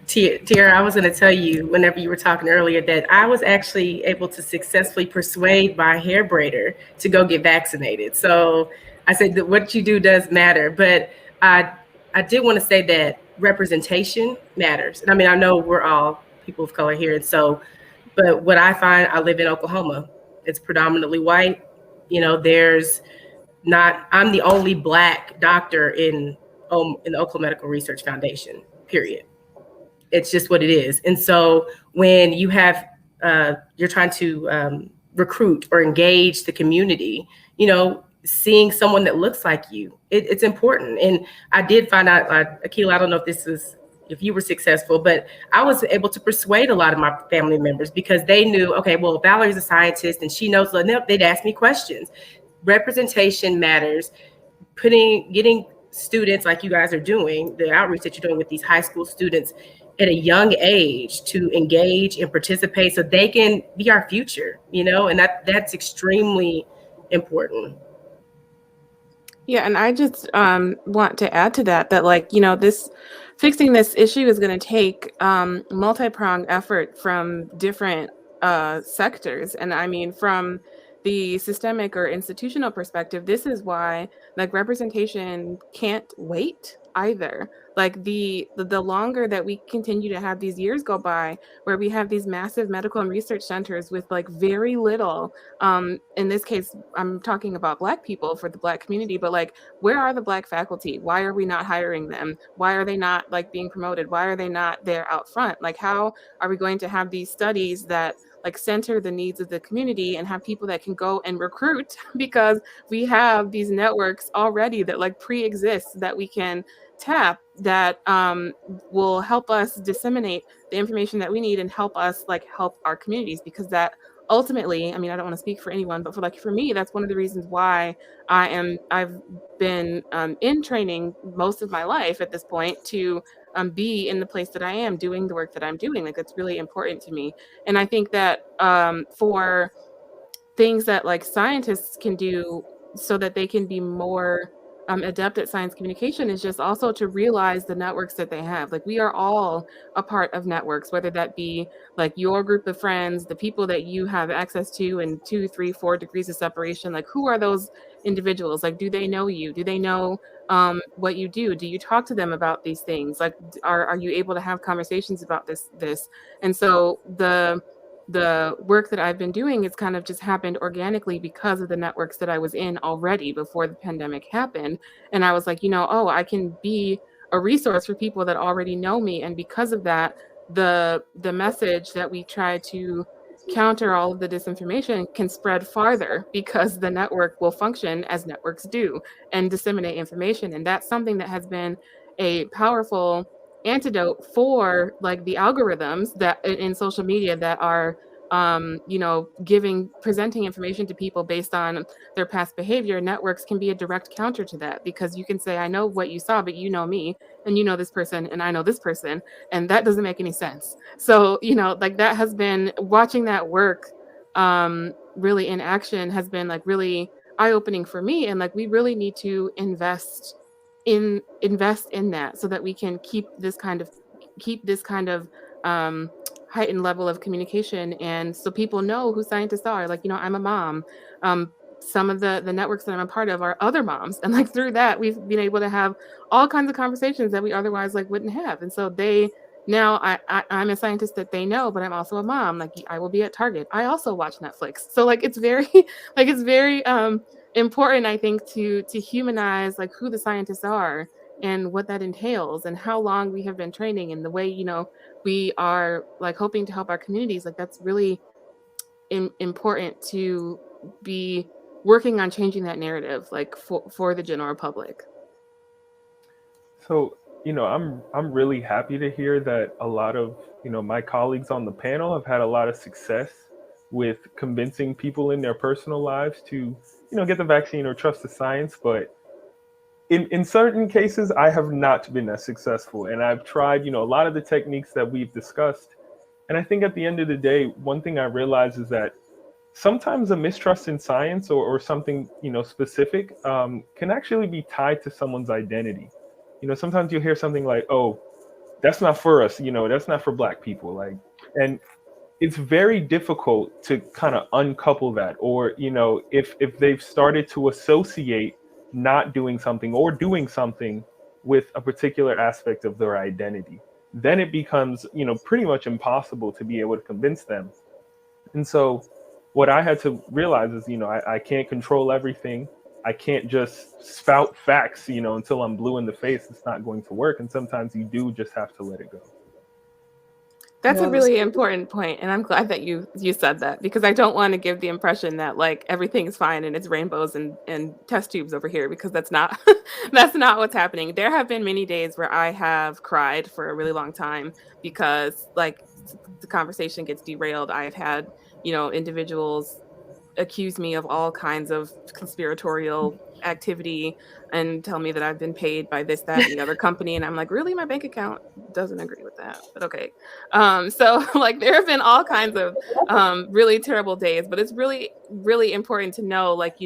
S4: Tiara, I was going to tell you whenever you were talking earlier that I was actually able to successfully persuade my hair braider to go get vaccinated. So I said that what you do does matter, but I did want to say that representation matters. And I mean, I know we're all people of color here. And so, but what I find, I live in Oklahoma. It's predominantly white. You know, I'm the only Black doctor in the Oklahoma Medical Research Foundation, period. It's just what it is. And so when you have, you're trying to recruit or engage the community, you know, seeing someone that looks like you, it's important. And I did find out, Akilah, I don't know if you were successful, but I was able to persuade a lot of my family members because they knew, okay, well, Valerie's a scientist and she knows, they'd ask me questions. Representation matters. Getting students like you guys are doing, the outreach that you're doing with these high school students at a young age to engage and participate so they can be our future, you know, and that's extremely important.
S3: Yeah, and I just want to add to that like, you know, fixing this issue is going to take multi-pronged effort from different sectors. And I mean, from the systemic or institutional perspective, this is why like representation can't wait either. Like the longer that we continue to have these years go by where we have these massive medical and research centers with like very little, in this case, I'm talking about Black people for the Black community, but like, where are the Black faculty? Why are we not hiring them? Why are they not like being promoted? Why are they not there out front? Like, how are we going to have these studies that like center the needs of the community and have people that can go and recruit because we have these networks already that like pre-exist that we can tap that will help us disseminate the information that we need and help us like help our communities, because that ultimately, I mean, I don't want to speak for anyone, but for me, that's one of the reasons why I've been in training most of my life at this point to be in the place that I am doing the work that I'm doing. Like, that's really important to me. And I think that for things that like scientists can do so that they can be more adept at science communication is just also to realize the networks that they have. Like, we are all a part of networks, whether that be like your group of friends, the people that you have access to in 2, 3, 4 degrees of separation. Like, who are those individuals? Like, do they know you? Do they know what you do? Do you talk to them about these things? Like, are you able to have conversations about this? And so the work that I've been doing has kind of just happened organically because of the networks that I was in already before the pandemic happened. And I was like, you know, I can be a resource for people that already know me. And because of that, the message that we try to counter all of the disinformation can spread farther because the network will function as networks do and disseminate information. And that's something that has been a powerful antidote for like the algorithms that in social media that are presenting information to people based on their past behavior, networks can be a direct counter to that, because you can say, I know what you saw, but you know me, and you know this person, and I know this person, and that doesn't make any sense. So, like, that has been, watching that work really in action has been like really eye-opening for me. And like, we really need to invest in that, so that we can keep this kind of heightened level of communication, and so people know who scientists are. Like, I'm a mom. Some of the networks that I'm a part of are other moms, and like, through that, we've been able to have all kinds of conversations that we otherwise like wouldn't have. And so now I'm a scientist that they know, but I'm also a mom. Like, I will be at Target. I also watch Netflix. So like, it's very important, I think, to humanize like who the scientists are and what that entails, and how long we have been training, and the way, we are like hoping to help our communities. Like, that's really important to be working on changing that narrative, like for the general public.
S5: So, I'm really happy to hear that a lot of, my colleagues on the panel have had a lot of success with convincing people in their personal lives to, get the vaccine or trust the science. But in certain cases, I have not been as successful. And I've tried, a lot of the techniques that we've discussed. And I think at the end of the day, one thing I realize is that sometimes a mistrust in science or something, specific can actually be tied to someone's identity. Sometimes you'll hear something like, oh, that's not for us, that's not for Black people. Like, and it's very difficult to kind of uncouple that. Or, if they've started to associate not doing something or doing something with a particular aspect of their identity, then it becomes, pretty much impossible to be able to convince them. And so what I had to realize is, I can't control everything. I can't just spout facts, until I'm blue in the face. It's not going to work. And sometimes you do just have to let it go.
S3: That's a really important point, and I'm glad that you said that, because I don't want to give the impression that like everything's fine and it's rainbows and test tubes over here, because that's not that's not what's happening. There have been many days where I have cried for a really long time because like the conversation gets derailed. I've had, individuals accuse me of all kinds of conspiratorial activity and tell me that I've been paid by this, that, and the other company. And I'm like, really? My bank account doesn't agree with that, but okay. So like, there have been all kinds of really terrible days, but it's really, really important to know, like,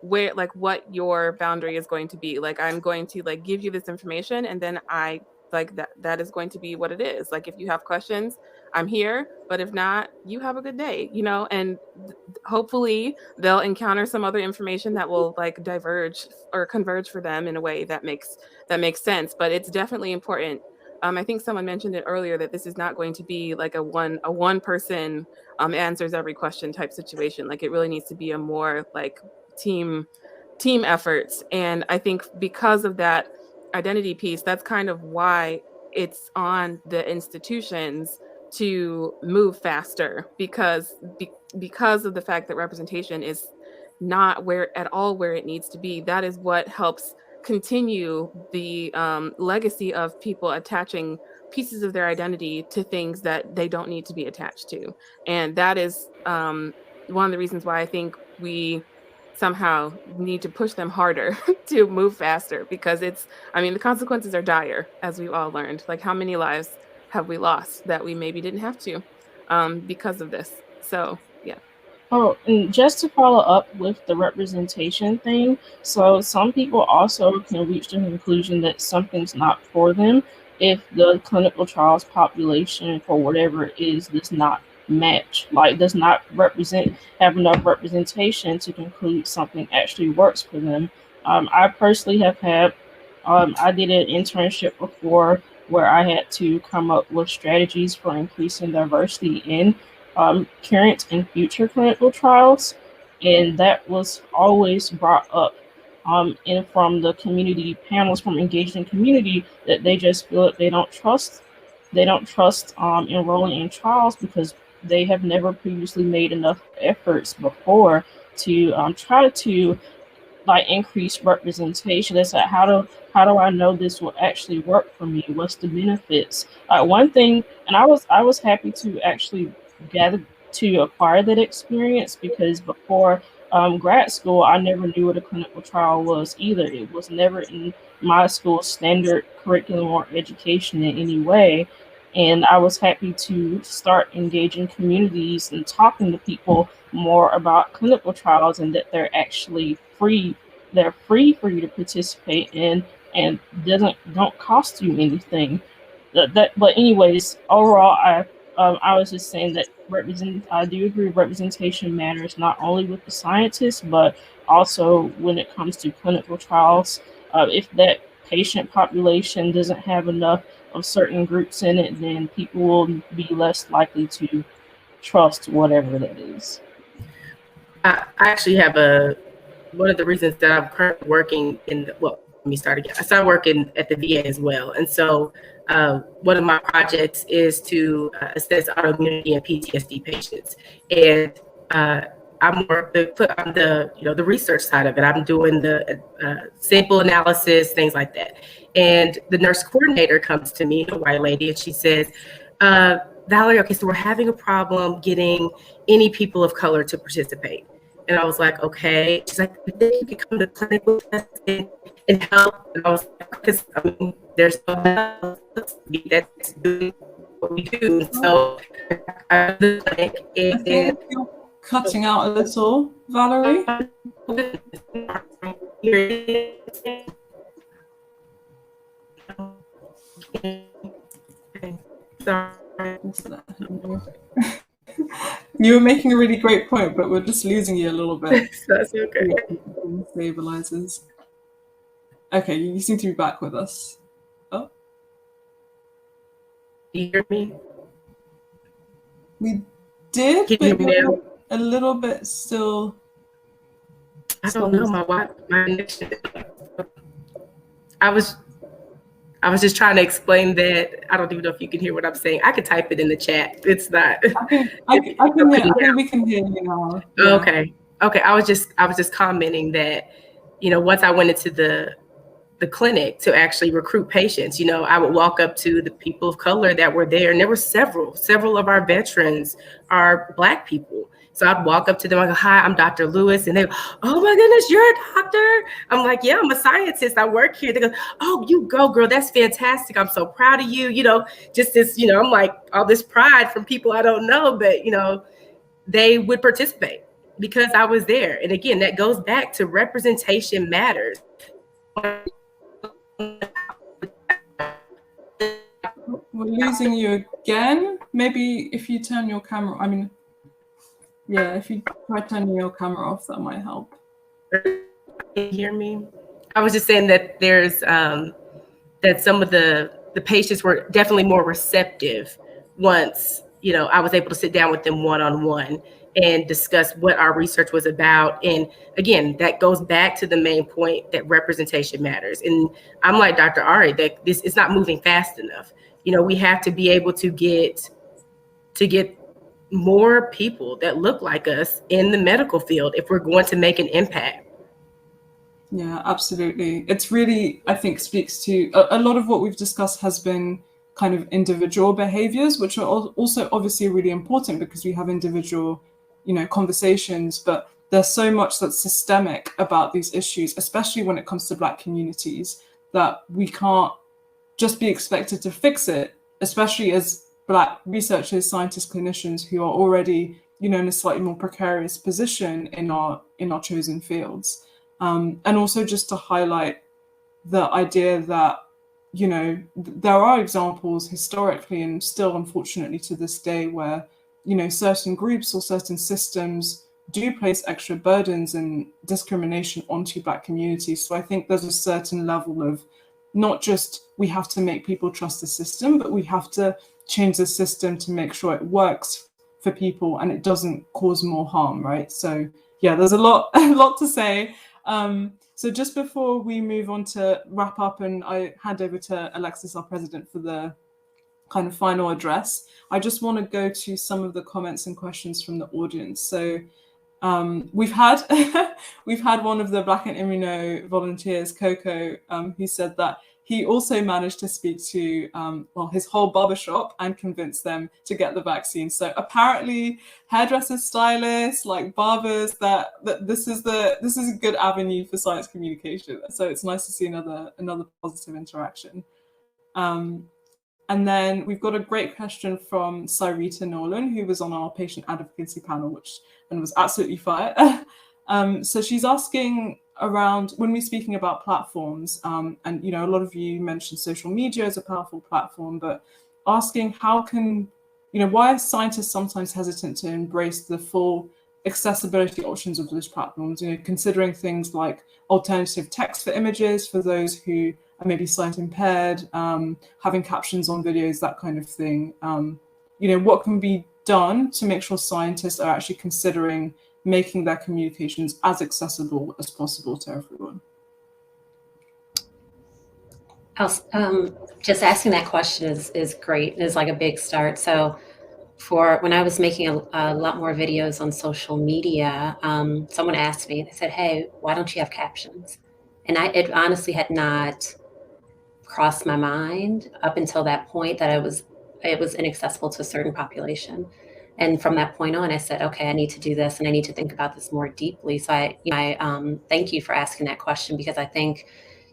S3: where, like, what your boundary is going to be. Like, I'm going to like give you this information, and then I like that is going to be what it is. Like, if you have questions, I'm here, but if not, you have a good day, and hopefully they'll encounter some other information that will like diverge or converge for them in a way that makes sense. But it's definitely important. I think someone mentioned it earlier that this is not going to be like a one person answers every question type situation. Like, it really needs to be a more like team efforts. And I think because of that identity piece, that's kind of why it's on the institutions to move faster, because of the fact that representation is not where it needs to be. That is what helps continue the legacy of people attaching pieces of their identity to things that they don't need to be attached to. And that is one of the reasons why I think we somehow need to push them harder to move faster, because the consequences are dire, as we've all learned. Like, how many lives have we lost that we maybe didn't have to because of this? So, yeah.
S6: Oh, and just to follow up with the representation thing, so some people also can reach the conclusion that something's not for them if the clinical trials population, for whatever it is, does not match, like does not have enough representation to conclude something actually works for them. I personally have had, I did an internship before where I had to come up with strategies for increasing diversity in current and future clinical trials, and that was always brought up and from the community panels, from engaging community, that they just feel that they don't trust enrolling in trials because they have never previously made enough efforts before to try to like increase representation. It's like, how do I know this will actually work for me? What's the benefits? One thing, and I was happy to actually gather to acquire that experience, because before grad school, I never knew what a clinical trial was either. It was never in my school's standard curriculum or education in any way. And I was happy to start engaging communities and talking to people more about clinical trials, and that they're actually free. They're free for you to participate in, and don't cost you anything. But anyways, overall, I was just saying that I do agree representation matters, not only with the scientists, but also when it comes to clinical trials. If that patient population doesn't have enough of certain groups in it, then people will be less likely to trust whatever that is.
S4: I actually have one of the reasons that I'm currently working let me start again. I started working at the VA as well. And so one of my projects is to assess autoimmunity and PTSD patients. And I'm the research side of it. I'm doing the sample analysis, things like that. And the nurse coordinator comes to me, a white lady, and she says, Valerie, okay, so we're having a problem getting any people of color to participate. And I was like, okay. She's like, I think you could come to the clinic with us and help. And I was like, because there's no one else that's doing what we do. So I the clinic
S1: and you're cutting out a little, Valerie. You were making a really great point, but we're just losing you a little bit.
S4: That's okay.
S1: Stabilizers. Okay, you seem to be back with us. Oh,
S4: do you hear me?
S1: We did,
S4: Can
S1: but
S4: you hear me now?
S1: a little bit still.
S4: I don't know, my connection. I was just trying to explain that. I don't even know if you can hear what I'm saying. I could type it in the chat. It's not.
S1: I think we can hear you now. Yeah.
S4: Okay. I was just commenting that, once I went into the clinic to actually recruit patients, I would walk up to the people of color that were there, and there were several of our veterans are Black people. So I'd walk up to them, I go, hi, I'm Dr. Lewis. And they go, oh my goodness, you're a doctor? I'm like, yeah, I'm a scientist. I work here. They go, oh, you go, girl. That's fantastic. I'm so proud of you. Just this, I'm like, all this pride from people I don't know, but, they would participate because I was there. And again, that goes back to representation matters.
S1: We're losing you again. Maybe if you turn your camera, if you try turning your camera off, that might help.
S4: Can you hear me? I was just saying that there's that some of the patients were definitely more receptive once, I was able to sit down with them one-on-one and discuss what our research was about. And again, that goes back to the main point that representation matters. And I'm like Dr. Ari, that this is not moving fast enough. We have to be able to get more people that look like us in the medical field if we're going to make an impact.
S1: Yeah, absolutely. It's really, I think, speaks to a lot of what we've discussed has been kind of individual behaviors, which are also obviously really important because we have individual, conversations, but there's so much that's systemic about these issues, especially when it comes to Black communities, that we can't just be expected to fix it, especially as Black researchers, scientists, clinicians who are already, in a slightly more precarious position in our chosen fields. And also just to highlight the idea that, there are examples historically and still unfortunately to this day where, certain groups or certain systems do place extra burdens and discrimination onto Black communities. So I think there's a certain level of not just we have to make people trust the system, but we have to change the system to make sure it works for people and it doesn't cause more harm, right? So yeah, there's a lot to say. So just before we move on to wrap up and I hand over to Alexis, our president, for the kind of final address, I just want to go to some of the comments and questions from the audience. So we've had one of the Black and Immuno volunteers, Coco, who said that he also managed to speak to his whole barbershop and convince them to get the vaccine. So apparently, hairdressers, stylists, like barbers, that this is a good avenue for science communication. So it's nice to see another positive interaction. And then we've got a great question from Sarita Nolan, who was on our patient advocacy panel, and was absolutely fire. So she's asking around when we're speaking about platforms, and a lot of you mentioned social media as a powerful platform, but asking why are scientists sometimes hesitant to embrace the full accessibility options of those platforms, considering things like alternative text for images for those who are maybe sight impaired, having captions on videos, that kind of thing. What can be done to make sure scientists are actually considering making their communications as accessible as possible to everyone?
S2: Just asking that question is great. It's like a big start. So when I was making a lot more videos on social media, someone asked me, they said, hey, why don't you have captions? And it honestly had not crossed my mind up until that point that it was inaccessible to a certain population. And from that point on, I said, okay, I need to do this and I need to think about this more deeply. So I thank you for asking that question, because I think,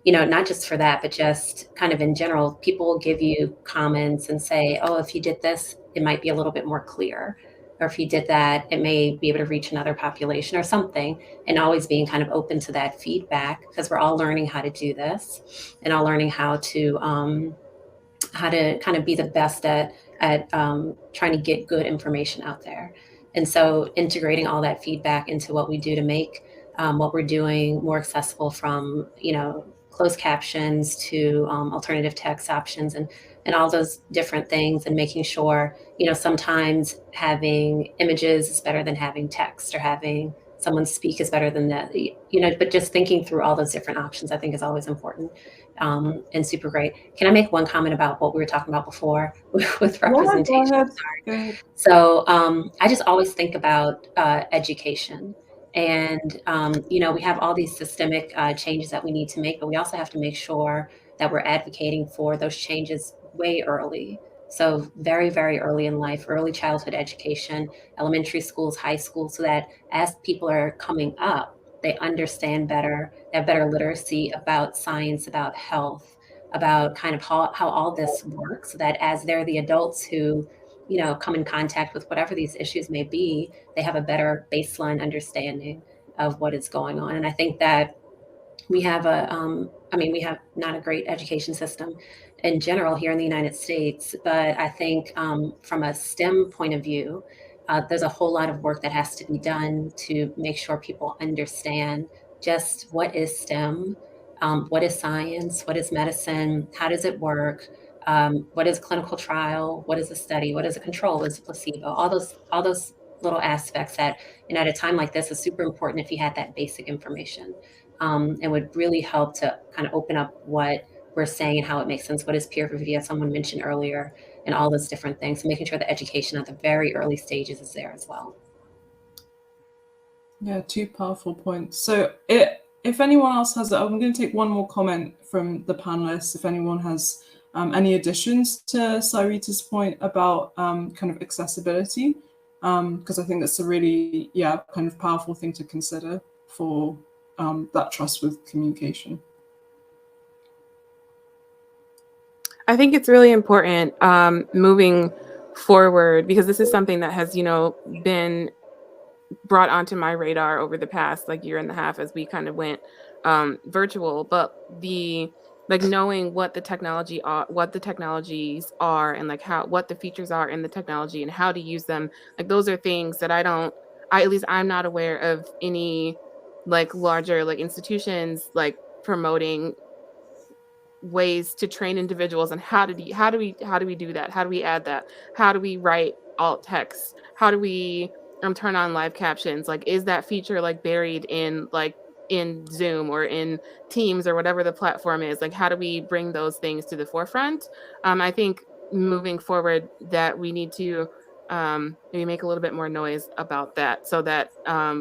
S2: not just for that, but just kind of in general, people will give you comments and say, oh, if you did this, it might be a little bit more clear. Or if you did that, it may be able to reach another population or something. And always being kind of open to that feedback, because we're all learning how to do this and all learning how to kind of be the best at trying to get good information out there. And so integrating all that feedback into what we do to make what we're doing more accessible, from closed captions to alternative text options and all those different things, and making sure sometimes having images is better than having text, or having someone speak is better than that, but just thinking through all those different options, I think, is always important and super great. Can I make one comment about what we were talking about before with representation?
S1: Yeah, go ahead.
S2: So I just always think about education. And, we have all these systemic changes that we need to make, but we also have to make sure that we're advocating for those changes way early. So very, very early in life, early childhood education, elementary schools, high schools, so that as people are coming up, they understand better, they have better literacy about science, about health, about kind of how all this works, so that as they're the adults who come in contact with whatever these issues may be, they have a better baseline understanding of what is going on. And I think that we have we have not a great education system in general here in the United States, but I think from a STEM point of view, there's a whole lot of work that has to be done to make sure people understand just what is STEM, what is science, what is medicine, how does it work, what is a clinical trial, what is a study, what is a control, what is a placebo, all those little aspects that, at a time like this, is super important if you had that basic information. And would really help to kind of open up what we're saying and how it makes sense. What is peer review, as someone mentioned earlier, and all those different things. So making sure the education at the very early stages is there as well.
S1: Yeah, two powerful points. So if anyone else has, I'm going to take one more comment from the panelists. If anyone has any additions to Sarita's point about kind of accessibility, because I think that's a really, kind of powerful thing to consider for that trust with communication.
S3: I think it's really important moving forward, because this is something that has, been brought onto my radar over the past year and a half as we kind of went virtual. But knowing what the technologies are, and what the features are in the technology and how to use them, those are things that I'm not aware of any larger institutions promoting ways to train individuals on how do we do that, how do we add that, how do we write alt text, how do we turn on live captions, is that feature buried in Zoom or in Teams or whatever the platform is, how do we bring those things to the forefront? I think moving forward that we need to maybe make a little bit more noise about that, so that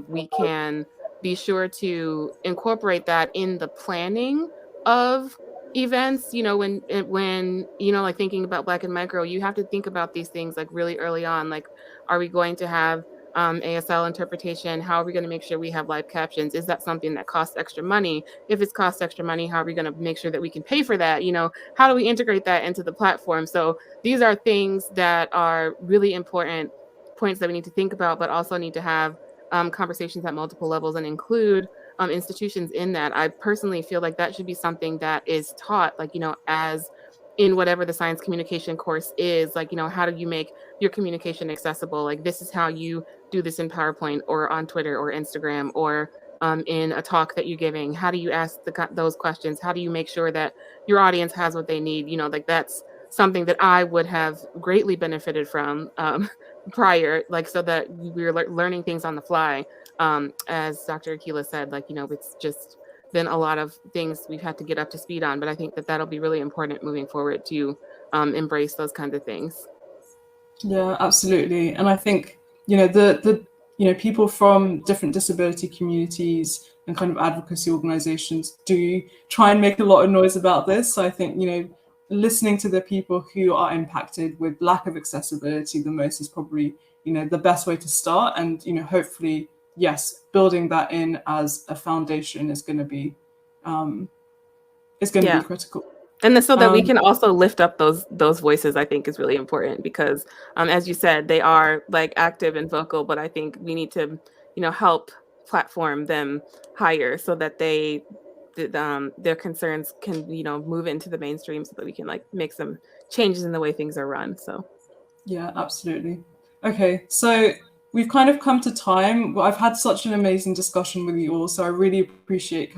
S3: we can be sure to incorporate that in the planning of events, you know, when you know, like thinking about Black and Micro, you have to think about these things like really early on. Like, are we going to have ASL interpretation? How are we going to make sure we have live captions? Is that something that costs extra money? If it's cost extra money, how are we going to make sure that we can pay for that? You know, how do we integrate that into the platform? So these are things that are really important points that we need to think about, but also need to have conversations at multiple levels and include institutions in that. I personally feel like that should be something that is taught, like, you know, as in whatever the science communication course is, like, you know, how do you make your communication accessible? Like, this is how you do this in PowerPoint or on Twitter or Instagram or in a talk that you're giving. How do you ask those questions? How do you make sure that your audience has what they need? You know, like, that's something that I would have greatly benefited from prior, like, so that we were learning things on the fly. As Dr. Akilah said, like, you know, it's just been a lot of things we've had to get up to speed on, but I think that that'll be really important moving forward to embrace those kinds of things.
S1: Yeah, absolutely. And I think, you know, the you know, people from different disability communities and kind of advocacy organizations do try and make a lot of noise about this. So I think, you know, listening to the people who are impacted with lack of accessibility the most is probably, you know, the best way to start. And, you know, hopefully, yes, building that in as a foundation is going to be be critical.
S3: And so that we can also lift up those voices, I think, is really important because, as you said, they are like active and vocal, but I think we need to, you know, help platform them higher so that their concerns can, you know, move into the mainstream so that we can like make some changes in the way things are run. So,
S1: yeah, absolutely. Okay, so we've kind of come to time. I've had such an amazing discussion with you all, so I really appreciate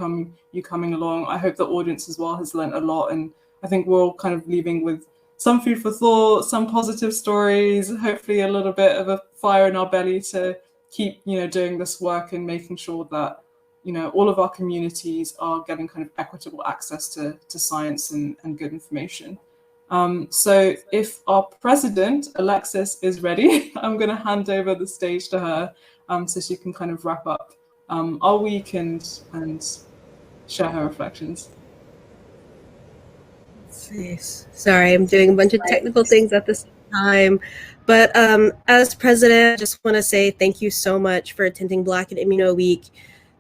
S1: you coming along. I hope the audience as well has learned a lot, and I think we're all kind of leaving with some food for thought, some positive stories, hopefully a little bit of a fire in our belly to keep, you know, doing this work and making sure that, you know, all of our communities are getting kind of equitable access to science and good information. So if our president, Alexis, is ready, I'm going to hand over the stage to her so she can kind of wrap up our week and share her reflections.
S7: Sorry, I'm doing a bunch of technical things at the same time. But as president, I just want to say thank you so much for attending Black and Immuno Week.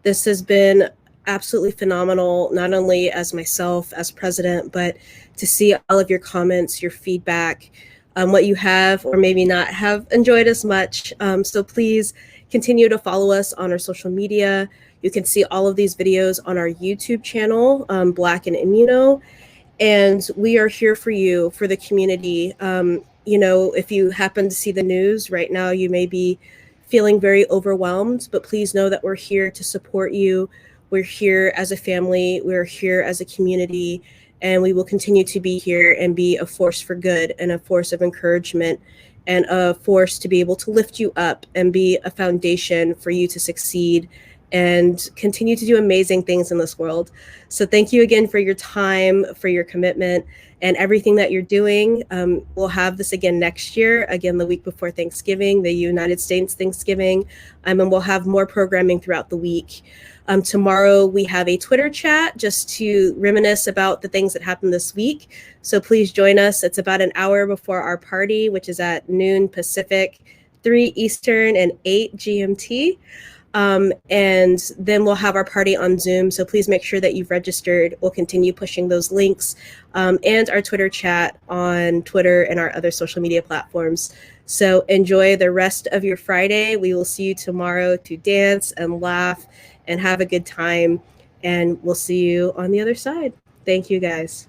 S7: This has been absolutely phenomenal, not only as myself, as president, but to see all of your comments, your feedback, what you have or maybe not have enjoyed as much. So please continue to follow us on our social media. You can see all of these videos on our YouTube channel, Black and Immuno. And we are here for you, for the community. You know, if you happen to see the news right now, you may be feeling very overwhelmed, but please know that we're here to support you. We're here as a family. We're here as a community, and we will continue to be here and be a force for good and a force of encouragement and a force to be able to lift you up and be a foundation for you to succeed and continue to do amazing things in this world. So thank you again for your time, for your commitment, and everything that you're doing. We'll have this again next year, again the week before Thanksgiving, the United States Thanksgiving, and we'll have more programming throughout the week. Tomorrow we have a Twitter chat just to reminisce about the things that happened this week. So please join us. It's about an hour before our party, which is at noon Pacific, 3 Eastern, and 8 GMT. And then we'll have our party on Zoom. So please make sure that you've registered. We'll continue pushing those links and our Twitter chat on Twitter and our other social media platforms. So enjoy the rest of your Friday. We will see you tomorrow to dance and laugh and have a good time. And we'll see you on the other side. Thank you, guys.